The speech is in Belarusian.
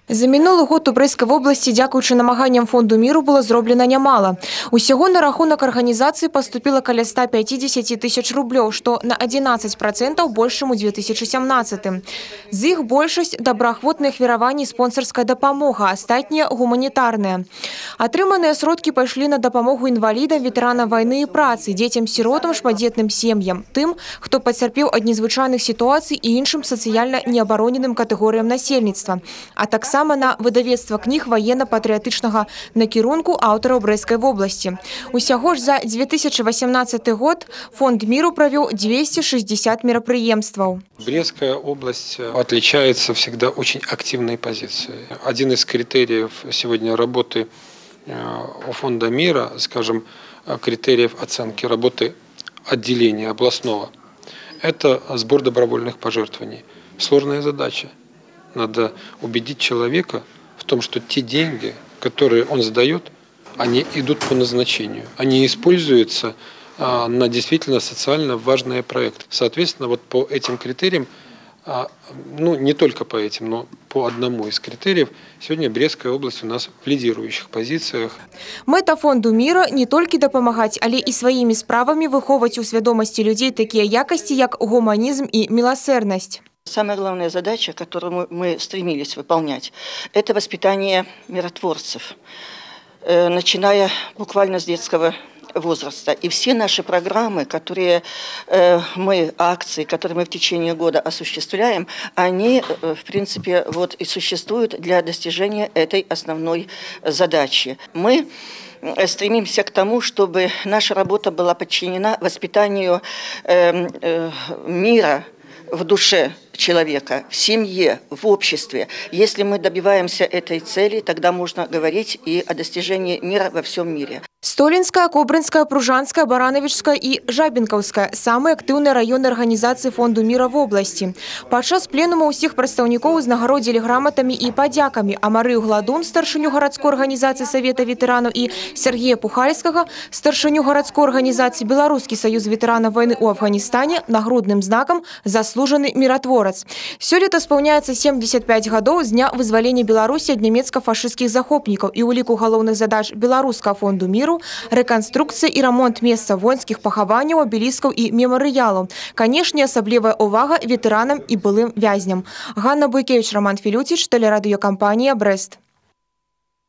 За мінулы год у Брэсцкай вобласці, дзякуючы намаганням Фонду міру, было зроблена нямала. Усяго на рахунак арганізацыі паступіла каля 150 тысяч рублёў, што на 11% больш, чым у 2017. З іх большасць добраахвотныя ахвяраванні і спонсарская дапамога, астатнія гуманітарныя. Атрыманыя сродкі пайшлі на дапамогу інвалідам, ветэранам вайны і працы, дзецям-сіротам, шматдзетным сем'ям, тым, хто пацярпеў ад незвычайных сітуацый і іншым сацыяльна неабароненым катэгорыям насельніцтва, а таксама на выдавецтва кніг военно-патрыятычнага накірунку аўтараў Брэсцкай вобласці. Усяго ж за 2018 год Фонд миру провел 260 мероприемствов. Брестская область отличается всегда очень активной позицией. Один из критериев сегодня работы Фонда мира, скажем, критериев оценки работы отделения областного, это сбор добровольных пожертвований. Сложная задача. Надо убедить человека в том, что те деньги, которые он сдает, они идут по назначению. Они используются на действительно социально важные проекты. Соответственно, вот по этим критериям, ну не только по этим, но по одному из критериев, сегодня Брестская область у нас в лидирующих позициях. Мэта Фонду мира не толькі дапамагаць, але і сваімі справамі выхоўваць у свядомасці людзей такія якасці, як гуманізм і міласэрнасць. Самая главная задача, которую мы стремились выполнять, это воспитание миротворцев, начиная буквально с детского возраста. И все наши программы, акции, которые мы в течение года осуществляем, они, в принципе, вот и существуют для достижения этой основной задачи. Мы стремимся к тому, чтобы наша работа была подчинена воспитанию мира в душе человека, в семье, в обществе. Если мы добиваемся этой цели, тогда можно говорить и о достижении мира во всем мире. Столинская, Кобрынская, Пружанская, Барановичская и Жабинковская – самые активные районы организации Фонду мира в области. Падчас пленума усіх прадстаўнікоў узнагародзілі грамотами и подяками, а Марию Гладун, старшыню городской организации Совета ветеранов, и Сергея Пухальского, старшыню городской организации Белорусский союз ветеранов войны у Афганистане, нагрудным знаком «Заслуженный миротворец». Сёлета исполняется 75 годов с дня вызволения Беларуси от немецко-фашистских захопников, и у ліку галоўных задач Белорусского фонду миру рэканструкцыя і рамонт месца воінскіх пахаванняў, абеліскаў і мемарыялаў. Канешне, асаблівая ўвага ветэранам і былым вязням. Ганна Буйкевіч, Роман Філюціч, тэлерадыёкампанія «Брэст».